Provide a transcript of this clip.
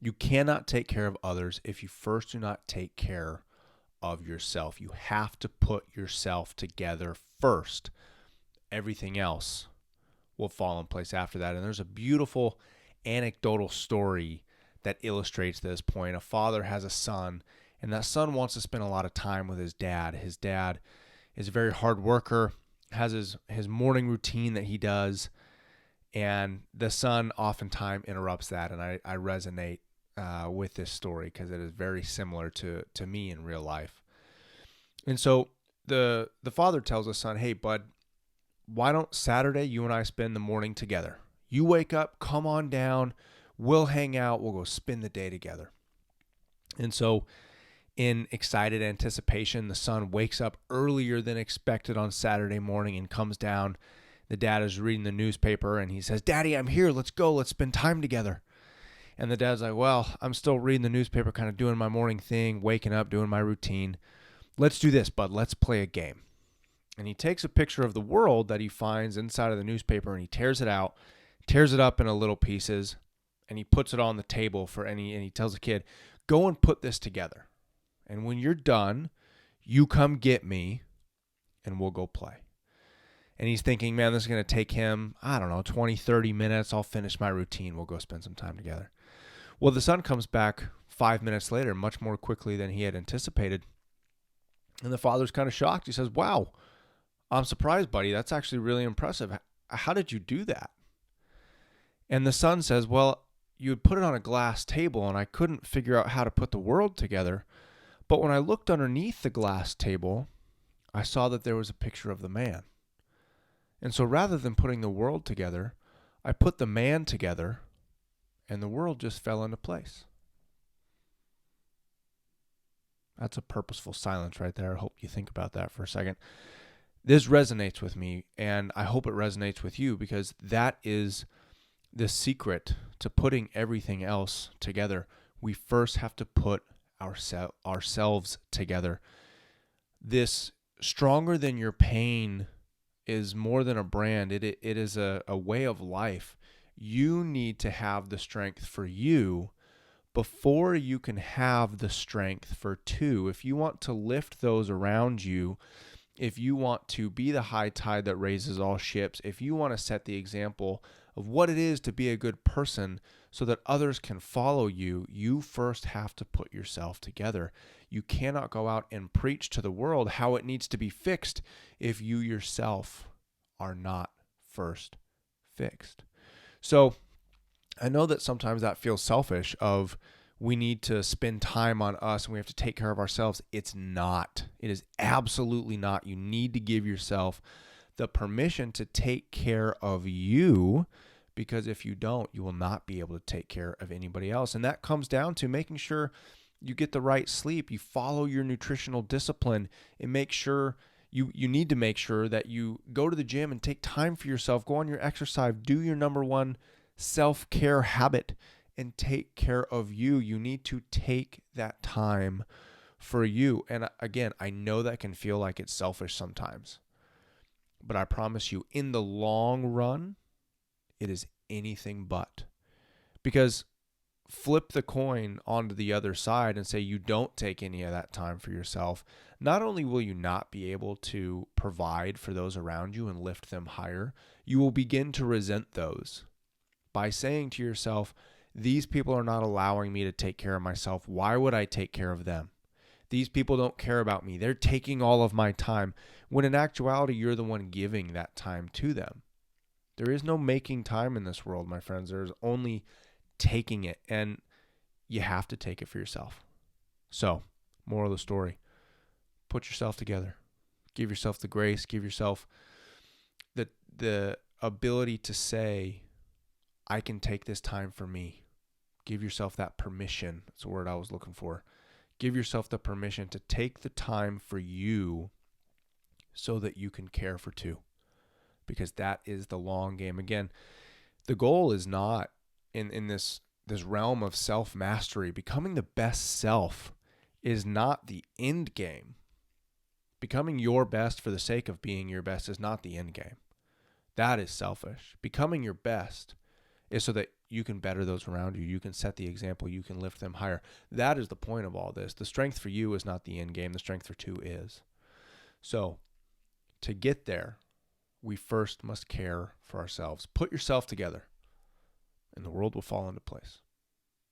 You cannot take care of others if you first do not take care of yourself. You have to put yourself together first. Everything else will fall in place after that. And there's a beautiful anecdotal story that illustrates this point. A father has a son, and that son wants to spend a lot of time with his dad. His dad is a very hard worker, has his morning routine that he does, and the son oftentimes interrupts that. And I resonate with this story because it is very similar to me in real life. And so the father tells his son, hey, bud, why don't Saturday you and I spend the morning together? You wake up, come on down, we'll hang out, we'll go spend the day together. And so in excited anticipation, the son wakes up earlier than expected on Saturday morning and comes down. The dad is reading the newspaper and he says, Daddy, I'm here. Let's go. Let's spend time together. And the dad's like, well, I'm still reading the newspaper, kind of doing my morning thing, waking up, doing my routine. Let's do this, bud. Let's play a game. And he takes a picture of the world that he finds inside of the newspaper and he tears it out, tears it up into little pieces, and he puts it on the table and he tells the kid, go and put this together. And when you're done, you come get me and we'll go play. And he's thinking, man, this is going to take him, 20, 30 minutes. I'll finish my routine. We'll go spend some time together. Well, the son comes back 5 minutes later, much more quickly than he had anticipated. And the father's kind of shocked. He says, wow, I'm surprised, buddy. That's actually really impressive. How did you do that? And the son says, well, you had put it on a glass table and I couldn't figure out how to put the world together. But when I looked underneath the glass table, I saw that there was a picture of the man. And so rather than putting the world together, I put the man together and the world just fell into place. That's a purposeful silence right there. I hope you think about that for a second. This resonates with me, and I hope it resonates with you because that is the secret to putting everything else together. We first have to put ourselves together. This stronger than your pain is more than a brand. It is a way of life. You need to have the strength for you before you can have the strength for two. If you want to lift those around you, if you want to be the high tide that raises all ships, if you want to set the example of what it is to be a good person so that others can follow you, you first have to put yourself together. You cannot go out and preach to the world how it needs to be fixed if you yourself are not first fixed. So I know that sometimes that feels selfish of we need to spend time on us and we have to take care of ourselves. It's not. It is absolutely not. You need to give yourself the permission to take care of you, because if you don't, you will not be able to take care of anybody else. And that comes down to making sure you get the right sleep, you follow your nutritional discipline, and make sure you need to make sure that you go to the gym and take time for yourself, go on your exercise, do your number one self-care habit, and take care of you. You need to take that time for you. And again, I know that can feel like it's selfish sometimes, but I promise you, in the long run, it is anything but. Because flip the coin onto the other side and say you don't take any of that time for yourself, not only will you not be able to provide for those around you and lift them higher, you will begin to resent those by saying to yourself, these people are not allowing me to take care of myself. Why would I take care of them? These people don't care about me. They're taking all of my time. When in actuality, you're the one giving that time to them. There is no making time in this world, my friends. There's only taking it, and you have to take it for yourself. So, moral of the story, put yourself together. Give yourself the grace. Give yourself the ability to say, I can take this time for me. Give yourself that permission. That's the word I was looking for. Give yourself the permission to take the time for you so that you can care for two, because that is the long game. Again, the goal is not in this realm of self-mastery. Becoming the best self is not the end game. Becoming your best for the sake of being your best is not the end game. That is selfish. Becoming your best is so that you can better those around you. You can set the example. You can lift them higher. That is the point of all this. The strength for you is not the end game. The strength for two is. So to get there, we first must care for ourselves. Put yourself together, and the world will fall into place.